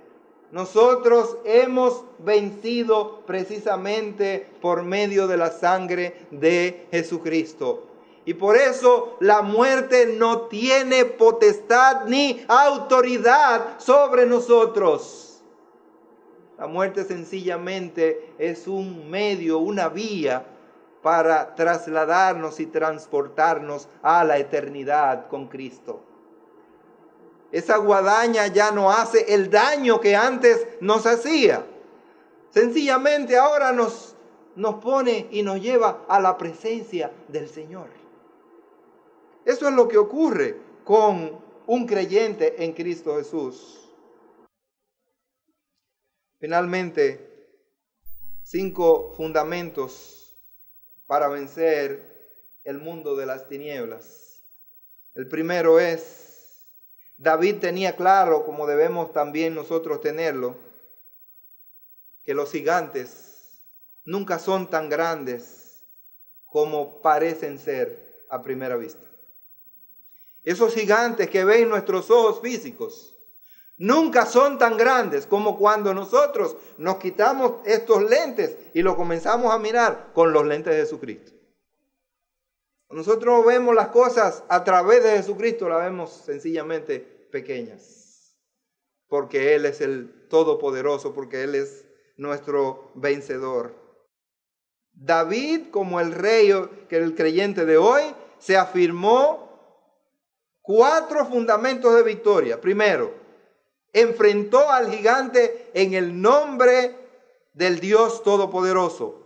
A: Nosotros hemos vencido precisamente por medio de la sangre de Jesucristo. Y por eso la muerte no tiene potestad ni autoridad sobre nosotros. La muerte sencillamente es un medio, una vía para trasladarnos y transportarnos a la eternidad con Cristo. Esa guadaña ya no hace el daño que antes nos hacía. Sencillamente ahora nos pone y nos lleva a la presencia del Señor. Eso es lo que ocurre con un creyente en Cristo Jesús. Finalmente, 5 fundamentos para vencer el mundo de las tinieblas. El primero es, David tenía claro, como debemos también nosotros tenerlo, que los gigantes nunca son tan grandes como parecen ser a primera vista. Esos gigantes que ven nuestros ojos físicos nunca son tan grandes como cuando nosotros nos quitamos estos lentes y lo comenzamos a mirar con los lentes de Jesucristo. Nosotros vemos las cosas a través de Jesucristo, las vemos sencillamente pequeñas, porque Él es el Todopoderoso, porque Él es nuestro vencedor. David, como el rey, que el creyente de hoy, se afirmó 4 fundamentos de victoria. Primero, enfrentó al gigante en el nombre del Dios Todopoderoso.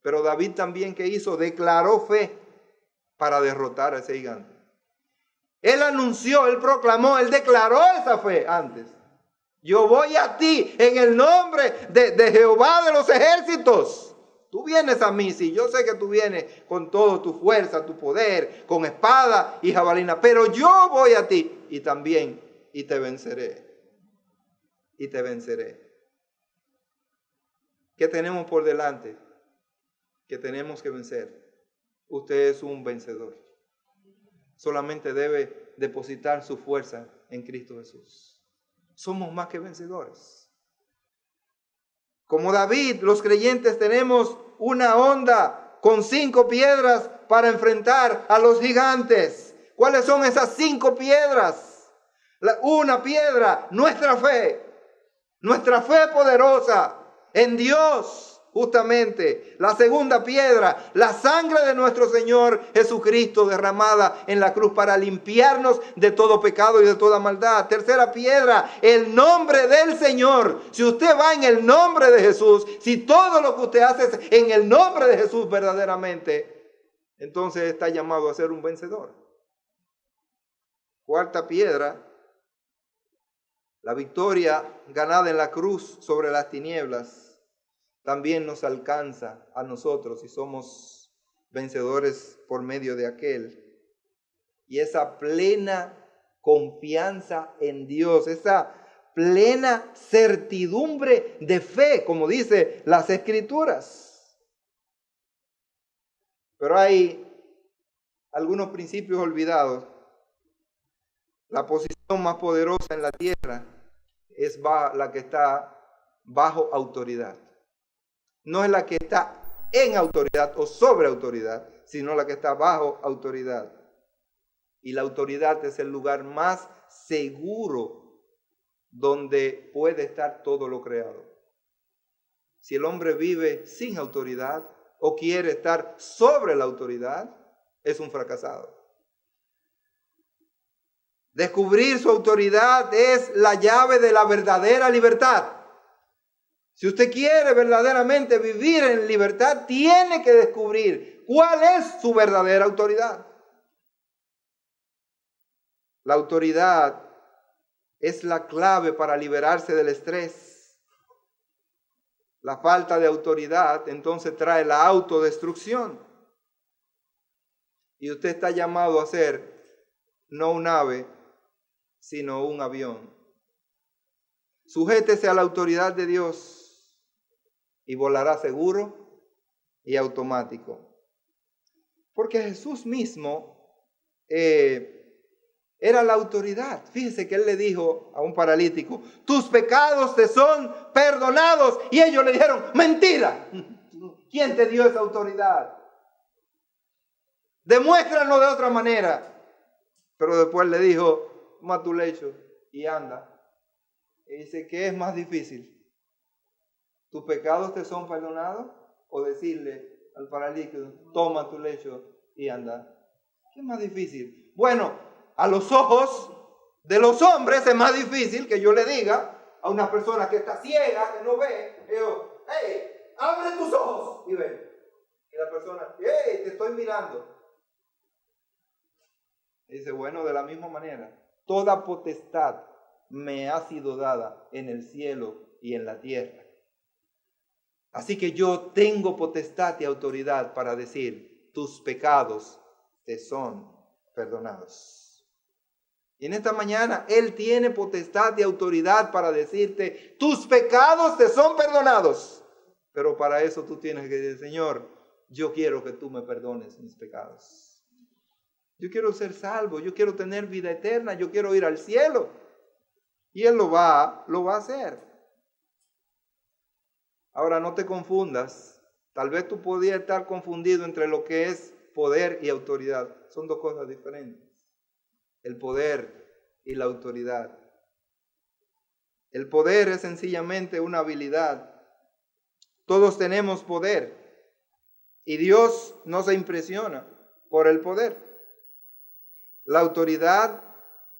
A: Pero David también, ¿qué hizo? Declaró fe para derrotar a ese gigante. Él anunció, él proclamó, él declaró esa fe antes. Yo voy a ti en el nombre de Jehová de los ejércitos. Tú vienes a mí, sí, yo sé que tú vienes con toda tu fuerza, tu poder, con espada y jabalina, pero yo voy a ti y también, y te venceré. Y te venceré. ¿Qué tenemos por delante? Que tenemos que vencer. Usted es un vencedor. Solamente debe depositar su fuerza en Cristo Jesús. Somos más que vencedores. Como David, los creyentes tenemos una honda con 5 piedras para enfrentar a los gigantes. ¿Cuáles son esas 5 piedras? Una piedra, nuestra fe poderosa en Dios. Justamente, la segunda piedra, la sangre de nuestro Señor Jesucristo derramada en la cruz para limpiarnos de todo pecado y de toda maldad. Tercera piedra, el nombre del Señor. Si usted va en el nombre de Jesús, si todo lo que usted hace es en el nombre de Jesús verdaderamente, entonces está llamado a ser un vencedor. Cuarta piedra, la victoria ganada en la cruz sobre las tinieblas también nos alcanza a nosotros si somos vencedores por medio de aquel. Y esa plena confianza en Dios, esa plena certidumbre de fe, como dice las Escrituras. Pero hay algunos principios olvidados. La posición más poderosa en la tierra es la que está bajo autoridad. No es la que está en autoridad o sobre autoridad, sino la que está bajo autoridad. Y la autoridad es el lugar más seguro donde puede estar todo lo creado. Si el hombre vive sin autoridad o quiere estar sobre la autoridad, es un fracasado. Descubrir su autoridad es la llave de la verdadera libertad. Si usted quiere verdaderamente vivir en libertad, tiene que descubrir cuál es su verdadera autoridad. La autoridad es la clave para liberarse del estrés. La falta de autoridad entonces trae la autodestrucción. Y usted está llamado a ser no un ave, sino un avión. Sujétese a la autoridad de Dios y volará seguro y automático. Porque Jesús mismo era la autoridad. Fíjese que Él le dijo a un paralítico, tus pecados te son perdonados. Y ellos le dijeron, mentira. ¿Quién te dio esa autoridad? Demuéstranos de otra manera. Pero después le dijo, toma tu lecho y anda. Y dice, ¿qué es más difícil? ¿Tus pecados te son perdonados? O decirle al paralítico, toma tu lecho y anda. ¿Qué es más difícil? Bueno, a los ojos De los hombres es más difícil que yo le diga a una persona que está ciega, que no ve, digo, hey, abre tus ojos y ve. Y la persona, hey, te estoy mirando. Y dice, bueno, de la misma manera, toda potestad me ha sido dada en el cielo y en la tierra. Así que yo tengo potestad y autoridad para decir, tus pecados te son perdonados. Y en esta mañana Él tiene potestad y autoridad para decirte, tus pecados te son perdonados. Pero para eso tú tienes que decir, Señor, yo quiero que tú me perdones mis pecados. Yo quiero ser salvo, yo quiero tener vida eterna, yo quiero ir al cielo. Y Él lo va a hacer. Ahora no te confundas. Tal vez tú podías estar confundido entre lo que es poder y autoridad. Son dos cosas diferentes. El poder y la autoridad. El poder es sencillamente una habilidad. Todos tenemos poder. Y Dios no se impresiona por el poder. La autoridad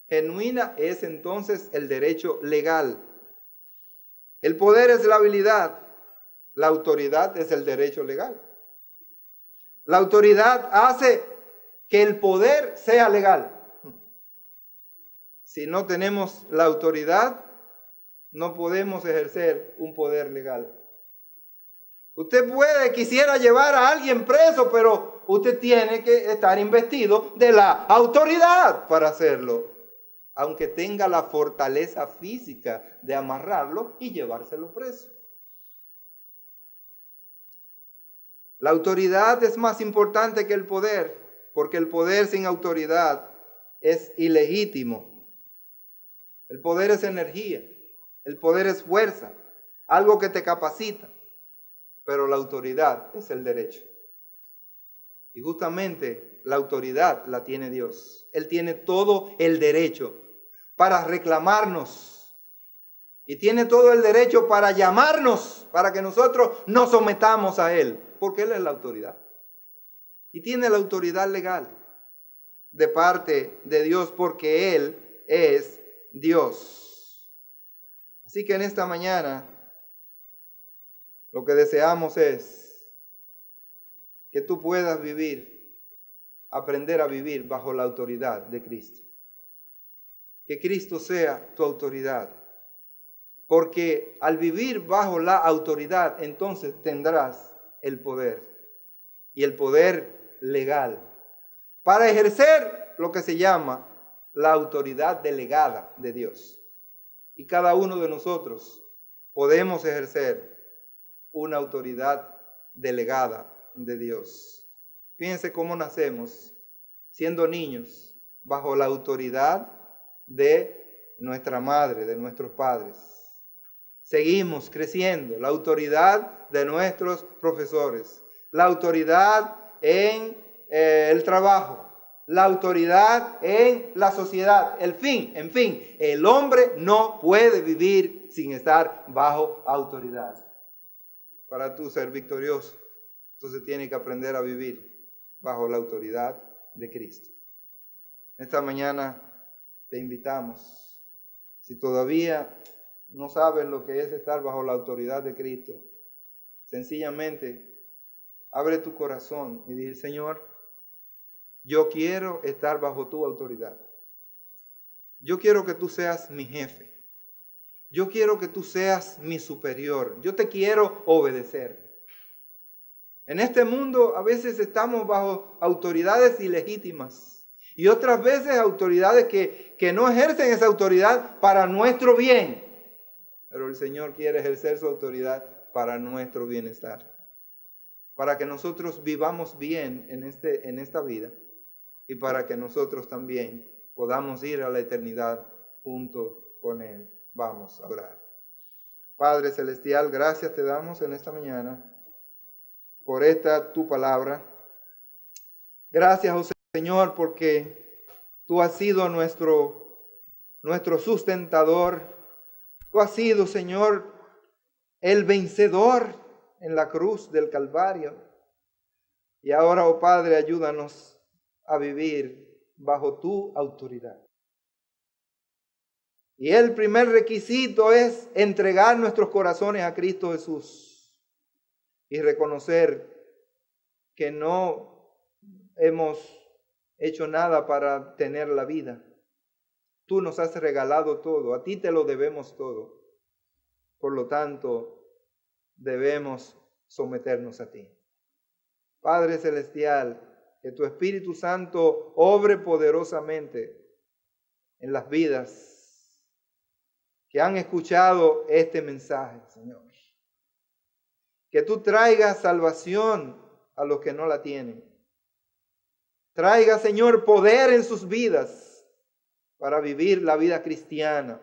A: genuina es entonces el derecho legal. El poder es la habilidad. La autoridad es el derecho legal. La autoridad hace que el poder sea legal. Si no tenemos la autoridad, no podemos ejercer un poder legal. Usted quisiera llevar a alguien preso, pero usted tiene que estar investido de la autoridad para hacerlo, aunque tenga la fortaleza física de amarrarlo y llevárselo preso. La autoridad es más importante que el poder, porque el poder sin autoridad es ilegítimo. El poder es energía, el poder es fuerza, algo que te capacita, pero la autoridad es el derecho. Y justamente la autoridad la tiene Dios. Él tiene todo el derecho para reclamarnos y tiene todo el derecho para llamarnos, para que nosotros nos sometamos a Él, porque Él es la autoridad. Y tiene la autoridad legal de parte de Dios, porque Él es Dios. Así que en esta mañana lo que deseamos es que tú puedas aprender a vivir bajo la autoridad de Cristo. Que Cristo sea tu autoridad. Porque al vivir bajo la autoridad, entonces tendrás el poder. Y el poder legal. Para ejercer lo que se llama la autoridad delegada de Dios. Y cada uno de nosotros podemos ejercer una autoridad delegada de Dios. Fíjense cómo nacemos siendo niños bajo la autoridad de nuestra madre, de nuestros padres. Seguimos creciendo, la autoridad de nuestros profesores, la autoridad en el trabajo, la autoridad en la sociedad. En fin, el hombre no puede vivir sin estar bajo autoridad. Para tú ser victorioso, entonces tienes que aprender a vivir bajo la autoridad de Cristo. Esta mañana te invitamos, si todavía no sabes lo que es estar bajo la autoridad de Cristo, sencillamente abre tu corazón y dile, Señor, yo quiero estar bajo tu autoridad. Yo quiero que tú seas mi jefe. Yo quiero que tú seas mi superior. Yo te quiero obedecer. En este mundo a veces estamos bajo autoridades ilegítimas y otras veces autoridades que no ejercen esa autoridad para nuestro bien. Pero el Señor quiere ejercer su autoridad para nuestro bienestar. Para que nosotros vivamos bien en esta vida y para que nosotros también podamos ir a la eternidad junto con Él. Vamos a orar. Padre Celestial, gracias te damos en esta mañana por esta tu palabra. Gracias, oh Señor, porque tú has sido nuestro sustentador. Tú has sido, Señor, el vencedor en la cruz del Calvario. Y ahora, oh Padre, ayúdanos a vivir bajo tu autoridad. Y el primer requisito es entregar nuestros corazones a Cristo Jesús y reconocer que no hemos hecho nada para tener la vida. Tú nos has regalado todo, a ti te lo debemos todo. Por lo tanto, debemos someternos a ti. Padre Celestial, que tu Espíritu Santo obre poderosamente en las vidas que han escuchado este mensaje, Señor. Que tú traigas salvación a los que no la tienen. Traiga, Señor, poder en sus vidas para vivir la vida cristiana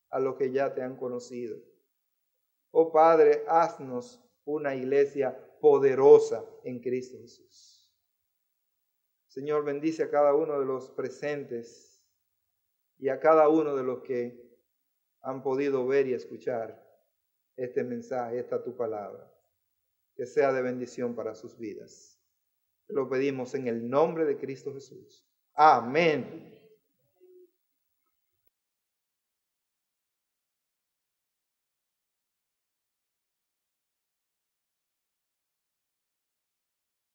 A: a los que ya te han conocido. Oh Padre, haznos una iglesia poderosa en Cristo Jesús. Señor, bendice a cada uno de los presentes y a cada uno de los que han podido ver y escuchar este mensaje, esta tu palabra. Que sea de bendición para sus vidas. Te lo pedimos en el nombre de Cristo Jesús. Amén.